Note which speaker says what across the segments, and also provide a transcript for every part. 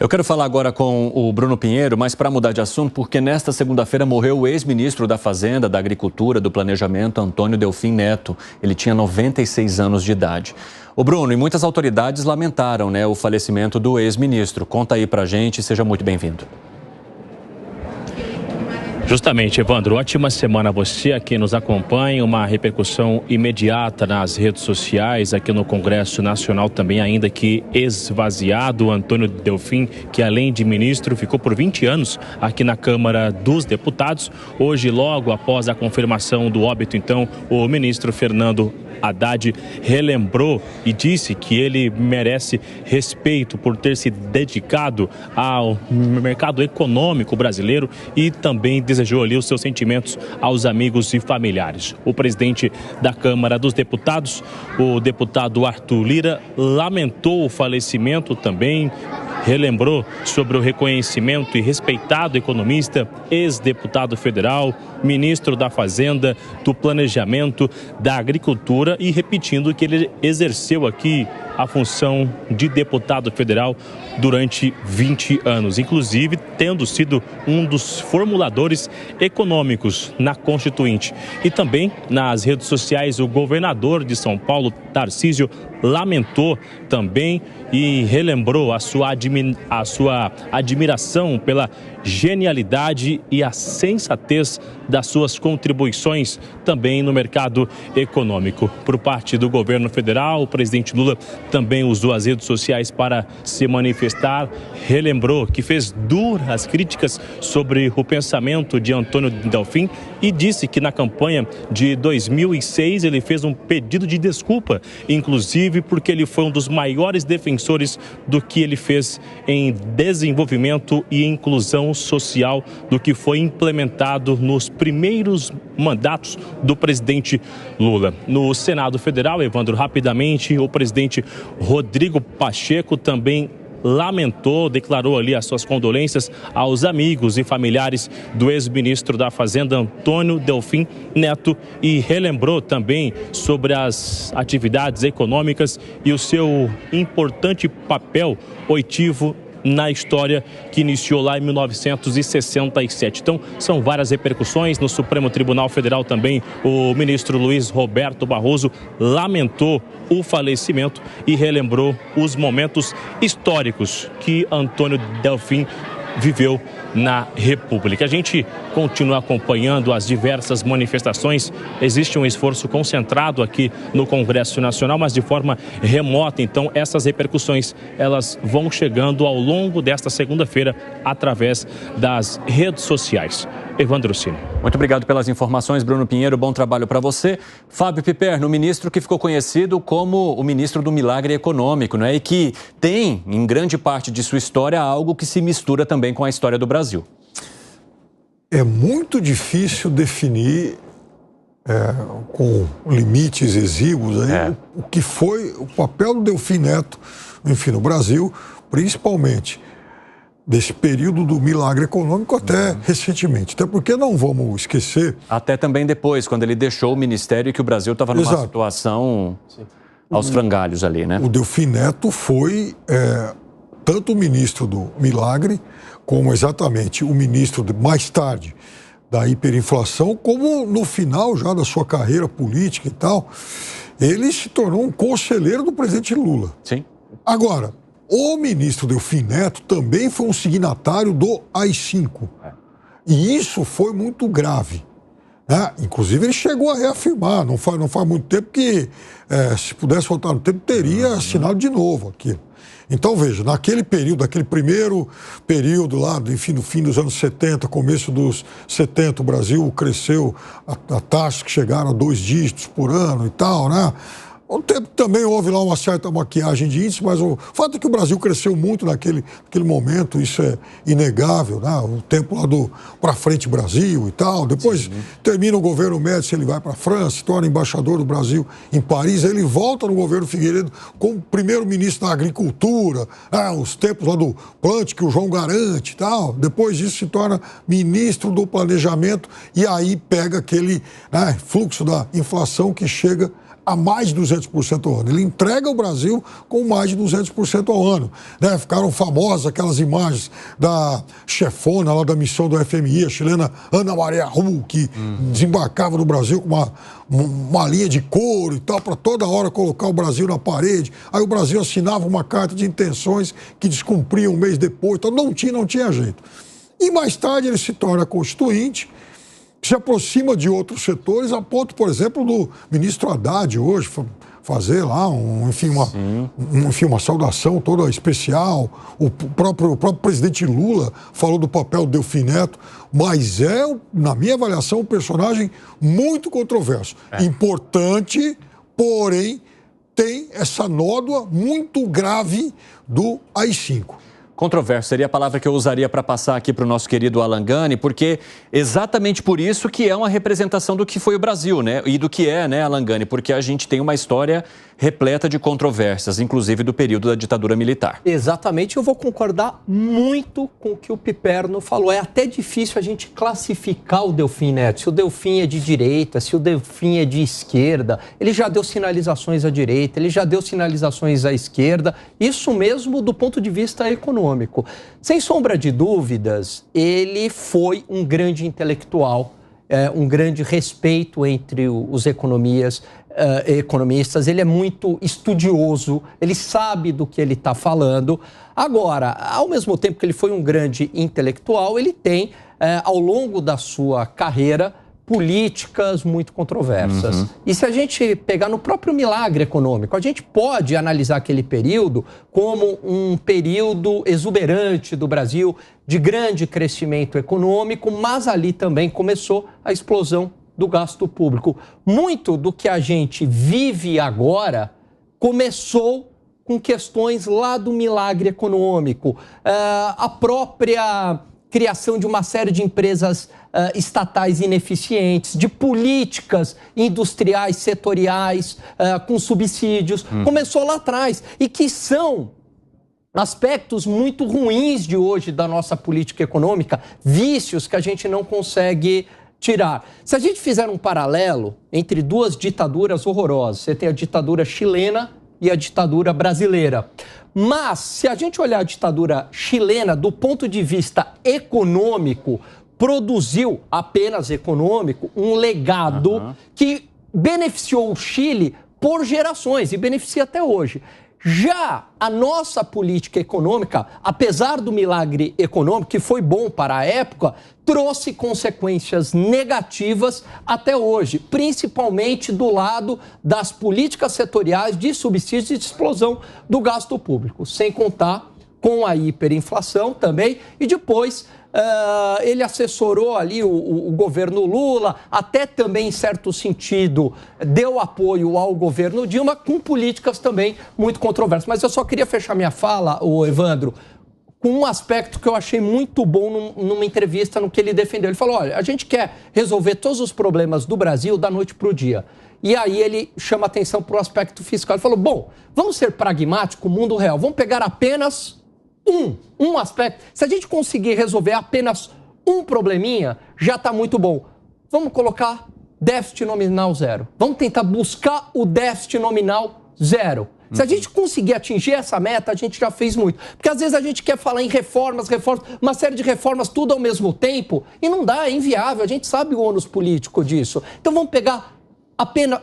Speaker 1: Eu quero falar agora com o Bruno Pinheiro, mas para mudar de assunto, porque nesta segunda-feira morreu o ex-ministro da Fazenda, da Agricultura, do Planejamento, Antônio Delfim Neto. Ele tinha 96 anos de idade. O Bruno, e muitas autoridades lamentaram, o falecimento do ex-ministro. Conta aí pra gente, seja muito bem-vindo.
Speaker 2: Justamente, Evandro, ótima semana a você aqui nos acompanha, uma repercussão imediata nas redes sociais, aqui no Congresso Nacional também, ainda que esvaziado. Antônio Delfim, que além de ministro, ficou por 20 anos aqui na Câmara dos Deputados. Hoje, logo após a confirmação do óbito, então, o ministro Fernando Haddad relembrou e disse que ele merece respeito por ter se dedicado ao mercado econômico brasileiro e também desejou ali os seus sentimentos aos amigos e familiares. O presidente da Câmara dos Deputados, o deputado Arthur Lira, lamentou o falecimento também, relembrou sobre o reconhecimento e respeitado economista, ex-deputado federal, ministro da Fazenda, do Planejamento, da Agricultura e repetindo que ele exerceu aqui a função de deputado federal durante 20 anos, inclusive tendo sido um dos formuladores econômicos na Constituinte. E também nas redes sociais o governador de São Paulo, Tarcísio, lamentou também e relembrou a sua admiração pela genialidade e a sensatez das suas contribuições também no mercado econômico. Por parte do governo federal, o presidente Lula também usou as redes sociais para se manifestar, relembrou que fez duras críticas sobre o pensamento de Antônio Delfim e disse que na campanha de 2006 ele fez um pedido de desculpa, inclusive porque ele foi um dos maiores defensores do que ele fez em desenvolvimento e inclusão social, do que foi implementado nos primeiros mandatos do presidente Lula. No Senado Federal, Evandro, rapidamente, o presidente Rodrigo Pacheco também lamentou, declarou ali as suas condolências aos amigos e familiares do ex-ministro da Fazenda, Antônio Delfim Neto, e relembrou também sobre as atividades econômicas e o seu importante papel oitivo na história que iniciou lá em 1967. Então, são várias repercussões. No Supremo Tribunal Federal também, o ministro Luiz Roberto Barroso lamentou o falecimento e relembrou os momentos históricos que Antônio Delfim viveu na República. A gente continua acompanhando as diversas manifestações. Existe um esforço concentrado aqui no Congresso Nacional, mas de forma remota. Então, essas repercussões, elas vão chegando ao longo desta segunda-feira através das redes sociais. Evandro Cino.
Speaker 1: Muito obrigado pelas informações, Bruno Pinheiro. Bom trabalho para você. Fábio Piperno, ministro que ficou conhecido como o ministro do milagre econômico, e que tem, em grande parte de sua história, algo que se mistura também com a história do Brasil.
Speaker 3: É muito difícil definir com limites exíguos o que foi o papel do Delfim Neto, enfim, no Brasil, principalmente desse período do milagre econômico até recentemente. Até porque não vamos esquecer...
Speaker 1: Até também depois, quando ele deixou o ministério, que o Brasil estava numa situação aos frangalhos ali,
Speaker 3: O Delfim Neto foi tanto o ministro do milagre, como exatamente o ministro, mais tarde, da hiperinflação, como no final já da sua carreira política e tal, ele se tornou um conselheiro do presidente Lula.
Speaker 1: Sim.
Speaker 3: Agora, o ministro Delfim Neto também foi um signatário do AI-5. E isso foi muito grave. Inclusive, ele chegou a reafirmar, não faz muito tempo que, se pudesse voltar no tempo, teria assinado de novo aquilo. Então, veja, naquele período, aquele primeiro período lá, enfim, no fim dos anos 70, começo dos 70, o Brasil cresceu a taxas que chegaram a 2 dígitos por ano e tal, Um tempo também houve lá uma certa maquiagem de índice, mas o fato é que o Brasil cresceu muito naquele momento, isso é inegável, O tempo lá do Pra Frente Brasil e tal. Depois termina o governo Médici, ele vai para a França, se torna embaixador do Brasil em Paris, aí ele volta no governo Figueiredo como primeiro-ministro da Agricultura, os tempos lá do Plante, que o João garante e tal. Depois disso se torna ministro do Planejamento e aí pega aquele fluxo da inflação que chega a mais de 200% ao ano. Ele entrega o Brasil com mais de 200% ao ano. Né? Ficaram famosas aquelas imagens da chefona lá da missão do FMI, a chilena Ana Maria Ru, que desembarcava no Brasil com uma linha de couro e tal, para toda hora colocar o Brasil na parede. Aí o Brasil assinava uma carta de intenções que descumpria um mês depois. Então não tinha jeito. E mais tarde ele se torna constituinte, se aproxima de outros setores, a ponto, por exemplo, do ministro Haddad hoje fazer lá, uma saudação toda especial. O próprio presidente Lula falou do papel do Delfim Neto, mas na minha avaliação, um personagem muito controverso. Importante, porém, tem essa nódoa muito grave do AI-5.
Speaker 1: Controverso seria a palavra que eu usaria para passar aqui para o nosso querido Alan Gani, porque exatamente por isso que é uma representação do que foi o Brasil, né? E do que é, né, Alan Gani? Porque a gente tem uma história repleta de controvérsias, inclusive do período da ditadura militar.
Speaker 4: Exatamente, eu vou concordar muito com o que o Piperno falou. É até difícil a gente classificar o Delfim Neto, se o Delfim é de direita, se o Delfim é de esquerda. Ele já deu sinalizações à direita, ele já deu sinalizações à esquerda, isso mesmo do ponto de vista econômico. Sem sombra de dúvidas, ele foi um grande intelectual, um grande respeito entre os economistas, ele é muito estudioso, ele sabe do que ele está falando. Agora, ao mesmo tempo que ele foi um grande intelectual, ele tem, ao longo da sua carreira, políticas muito controversas. E se a gente pegar no próprio milagre econômico, a gente pode analisar aquele período como um período exuberante do Brasil, de grande crescimento econômico, mas ali também começou a explosão do gasto público. Muito do que a gente vive agora começou com questões lá do milagre econômico. A própria criação de uma série de empresas estatais ineficientes, de políticas industriais, setoriais, com subsídios, começou lá atrás. E que são aspectos muito ruins de hoje da nossa política econômica, vícios que a gente não consegue tirar. Se a gente fizer um paralelo entre duas ditaduras horrorosas, você tem a ditadura chilena e a ditadura brasileira. Mas, se a gente olhar a ditadura chilena do ponto de vista econômico, produziu, apenas econômico, um legado que beneficiou o Chile por gerações e beneficia até hoje. Já a nossa política econômica, apesar do milagre econômico, que foi bom para a época, trouxe consequências negativas até hoje, principalmente do lado das políticas setoriais de subsídios e de explosão do gasto público, sem contar com a hiperinflação também, e depois ele assessorou ali o governo Lula, até também, em certo sentido, deu apoio ao governo Dilma, com políticas também muito controversas. Mas eu só queria fechar minha fala, Evandro, com um aspecto que eu achei muito bom numa entrevista no que ele defendeu. Ele falou, olha, a gente quer resolver todos os problemas do Brasil da noite para o dia. E aí ele chama atenção para o aspecto fiscal. Ele falou, bom, vamos ser pragmáticos, mundo real, vamos pegar apenas um aspecto. Se a gente conseguir resolver apenas um probleminha, já está muito bom. Vamos colocar déficit nominal zero. Vamos tentar buscar o déficit nominal zero. Se a gente conseguir atingir essa meta, a gente já fez muito. Porque às vezes a gente quer falar em reformas, uma série de reformas, tudo ao mesmo tempo, e não dá, é inviável. A gente sabe o ônus político disso. Então vamos pegar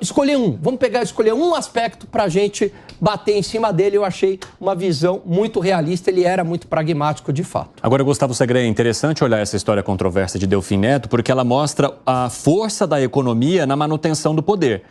Speaker 4: escolher um aspecto para a gente bater em cima dele. Eu achei uma visão muito realista, ele era muito pragmático de fato.
Speaker 1: Agora, Gustavo Segre, é interessante olhar essa história controversa de Delfim Neto, porque ela mostra a força da economia na manutenção do poder.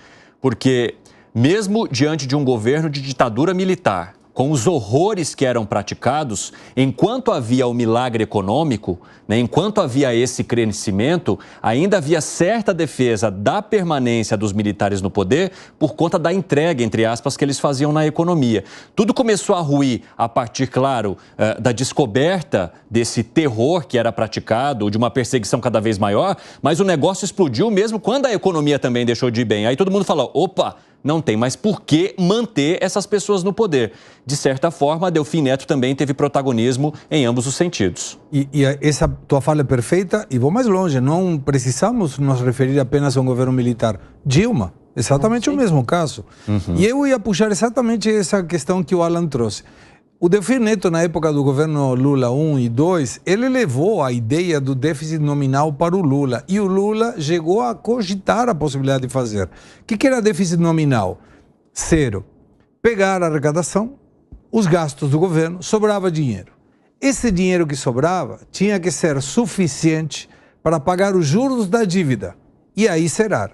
Speaker 1: Porque mesmo diante de um governo de ditadura militar, com os horrores que eram praticados, enquanto havia o milagre econômico, né, enquanto havia esse crescimento, ainda havia certa defesa da permanência dos militares no poder por conta da entrega, entre aspas, que eles faziam na economia. Tudo começou a ruir a partir, claro, da descoberta desse terror que era praticado, de uma perseguição cada vez maior, mas o negócio explodiu mesmo quando a economia também deixou de ir bem. Aí todo mundo falou, opa, não tem mais por que manter essas pessoas no poder. De certa forma, Delfim Neto também teve protagonismo em ambos os sentidos.
Speaker 5: E essa tua fala é perfeita, e vou mais longe, não precisamos nos referir apenas a um governo militar. Dilma Exatamente o mesmo caso. E eu ia puxar exatamente essa questão que o Alan trouxe. O Delfim Neto, na época do governo Lula 1 e 2, ele levou a ideia do déficit nominal para o Lula. E o Lula chegou a cogitar a possibilidade de fazer. O que era déficit nominal? Zero. Pegar a arrecadação, os gastos do governo, sobrava dinheiro. Esse dinheiro que sobrava tinha que ser suficiente para pagar os juros da dívida e aí zerar.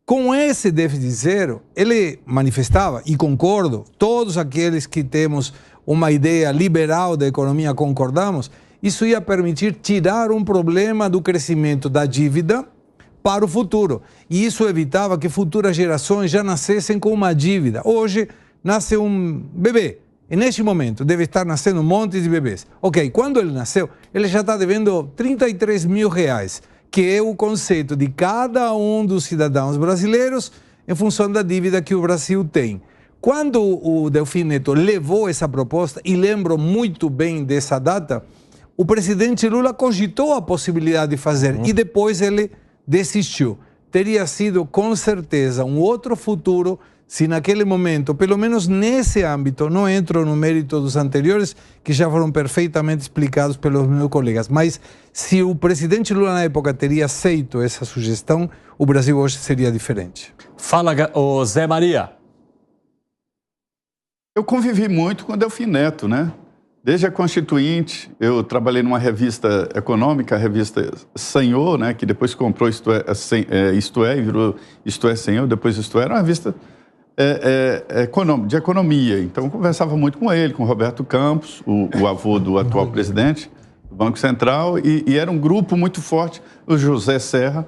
Speaker 5: Com esse déficit zero, ele manifestava, e concordo, todos aqueles que temos uma ideia liberal da economia concordamos, isso ia permitir tirar um problema do crescimento da dívida para o futuro. E isso evitava que futuras gerações já nascessem com uma dívida. Hoje, nasce um bebê. E neste momento, deve estar nascendo um monte de bebês. Ok, quando ele nasceu, ele já está devendo 33 mil reais, que é o conceito de cada um dos cidadãos brasileiros em função da dívida que o Brasil tem. Quando o Delfim Neto levou essa proposta, e lembro muito bem dessa data, o presidente Lula cogitou a possibilidade de fazer e depois ele desistiu. Teria sido, com certeza, um outro futuro se naquele momento, pelo menos nesse âmbito, não entro no mérito dos anteriores, que já foram perfeitamente explicados pelos meus colegas, mas se o presidente Lula na época teria aceito essa sugestão, o Brasil hoje seria diferente.
Speaker 1: Fala, Zé Maria.
Speaker 6: Eu convivi muito com o Delfim Neto, né? Desde a Constituinte, eu trabalhei numa revista econômica, a revista Senhor, né? Que depois comprou Isto É, e virou Isto É Senhor, depois Isto É, era uma revista de economia. Então, eu conversava muito com ele, com o Roberto Campos, o avô do atual presidente do Banco Central, e era um grupo muito forte, o José Serra,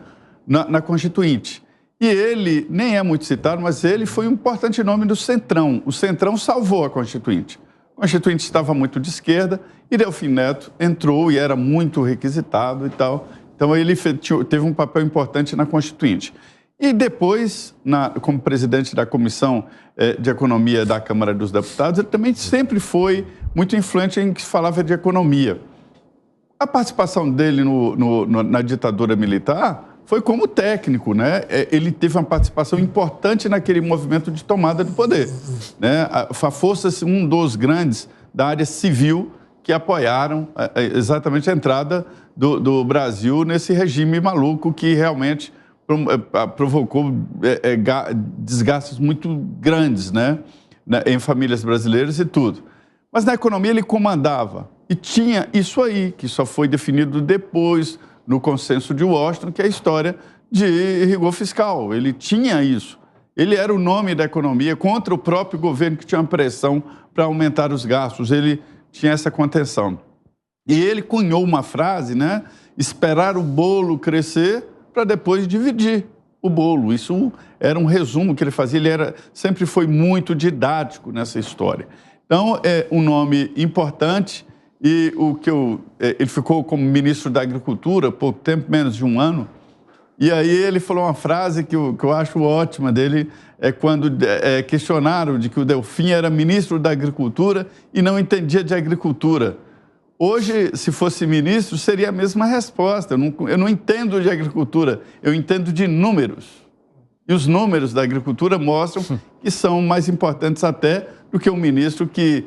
Speaker 6: na Constituinte. E ele, nem é muito citado, mas ele foi um importante nome do Centrão. O Centrão salvou a Constituinte. A Constituinte estava muito de esquerda e Delfim Neto entrou e era muito requisitado e tal. Então, ele teve um papel importante na Constituinte. E depois, como presidente da Comissão de Economia da Câmara dos Deputados, ele também sempre foi muito influente em que se falava de economia. A participação dele na ditadura militar foi como técnico, né? Ele teve uma participação importante naquele movimento de tomada do poder, né? Fosse um dos grandes da área civil que apoiaram exatamente a entrada do Brasil nesse regime maluco que realmente provocou desgastes muito grandes, né? Em famílias brasileiras e tudo. Mas na economia ele comandava e tinha isso aí, que só foi definido depois no consenso de Washington, que é a história de rigor fiscal. Ele tinha isso. Ele era o nome da economia contra o próprio governo que tinha uma pressão para aumentar os gastos. Ele tinha essa contenção. E ele cunhou uma frase, né? Esperar o bolo crescer para depois dividir o bolo. Isso era um resumo que ele fazia. Ele sempre foi muito didático nessa história. Então, é um nome importante. E ele ficou como ministro da Agricultura por tempo, menos de um ano. E aí ele falou uma frase que eu acho ótima dele, quando questionaram de que o Delfim era ministro da Agricultura e não entendia de agricultura. Hoje, se fosse ministro, seria a mesma resposta. Eu não entendo de agricultura, eu entendo de números. E os números da agricultura mostram que são mais importantes até do que um ministro que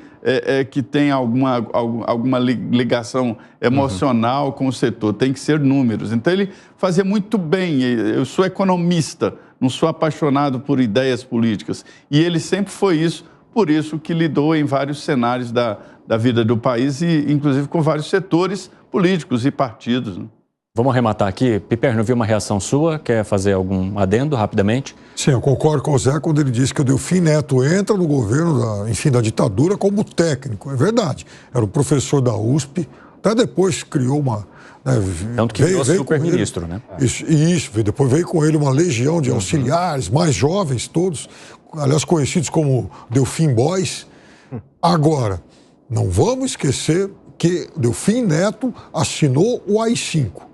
Speaker 6: tem alguma ligação emocional com o setor. Tem que ser números. Então, ele fazia muito bem. Eu sou economista, não sou apaixonado por ideias políticas. E ele sempre foi isso, por isso que lidou em vários cenários da vida do país, e inclusive com vários setores políticos e partidos, né?
Speaker 1: Vamos arrematar aqui. Piperno, vi uma reação sua, quer fazer algum adendo rapidamente?
Speaker 3: Sim, eu concordo com o Zé quando ele disse que o Delfim Neto entra no governo da ditadura como técnico. É verdade. Era o professor da USP, até depois criou uma... Né,
Speaker 1: tanto que veio super-ministro, né?
Speaker 3: Isso, depois veio com ele uma legião de auxiliares, mais jovens todos, aliás, conhecidos como Delfim Boys. Agora, não vamos esquecer que Delfim Neto assinou o AI-5.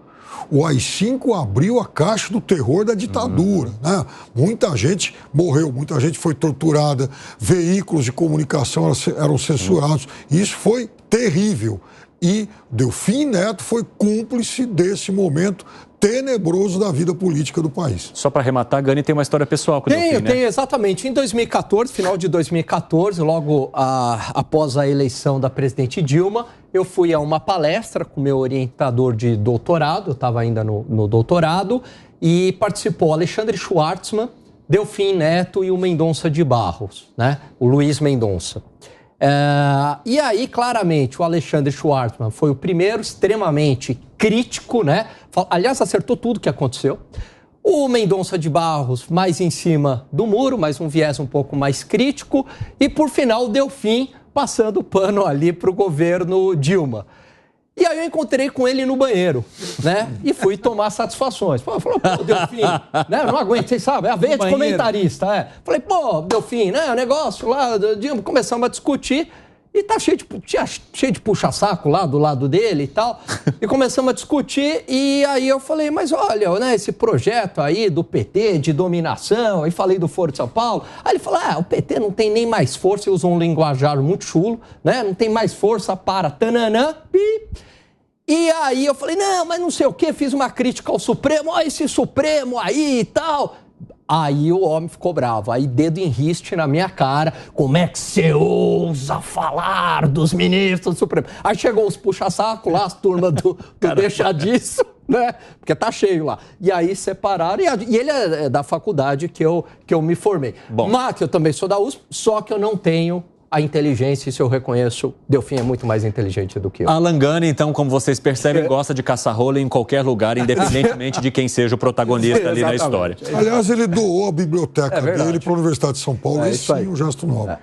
Speaker 3: O AI-5 abriu a caixa do terror da ditadura, né? Muita gente morreu, muita gente foi torturada, veículos de comunicação eram censurados. Isso foi terrível. E Delfim Neto foi cúmplice desse momento tenebroso da vida política do país.
Speaker 1: Só para arrematar, Gani tem uma história pessoal com o Delfim, né?
Speaker 4: Tenho, exatamente. Em 2014, final de 2014, logo após a eleição da presidente Dilma, eu fui a uma palestra com meu orientador de doutorado, eu estava ainda no doutorado, e participou Alexandre Schwartzman, Delfim Neto e o Mendonça de Barros, né? O Luiz Mendonça. E aí, claramente, o Alexandre Schwartzman foi o primeiro extremamente crítico, né? Aliás, acertou tudo que aconteceu. O Mendonça de Barros mais em cima do muro, mas um viés um pouco mais crítico. E, por final, o Delfim passando o pano ali para o governo Dilma. E aí eu encontrei com ele no banheiro, né? E fui tomar satisfações. Pô, falou, pô, Delfim, né? Não aguento, vocês sabem, é a veia de comentarista, é. Falei, pô, Delfim, né? O negócio lá, começamos a discutir e tá cheio de puxa-saco lá do lado dele e tal. E começamos a discutir e aí eu falei, mas olha, né, esse projeto aí do PT de dominação, aí falei do Foro de São Paulo. Aí ele falou, o PT não tem nem mais força, ele usou um linguajar muito chulo, né? Não tem mais força para tananã, E aí eu falei, não, mas não sei o quê, fiz uma crítica ao Supremo, esse Supremo aí e tal. Aí o homem ficou bravo, aí dedo em riste na minha cara, como é que você ousa falar dos ministros do Supremo? Aí chegou os puxa-saco lá, as turmas do deixa disso, né? Porque tá cheio lá. E aí separaram, e ele é da faculdade que eu me formei.
Speaker 1: Bom.
Speaker 4: Mas eu também sou da USP, só que eu não tenho a inteligência, isso eu reconheço, Delfim é muito mais inteligente do que eu.
Speaker 1: Alan Gani, então, como vocês percebem, gosta de caçar rola em qualquer lugar, independentemente de quem seja o protagonista ali na história.
Speaker 3: Aliás, ele doou a biblioteca dele para a Universidade de São Paulo, esse sim, um gesto nobre.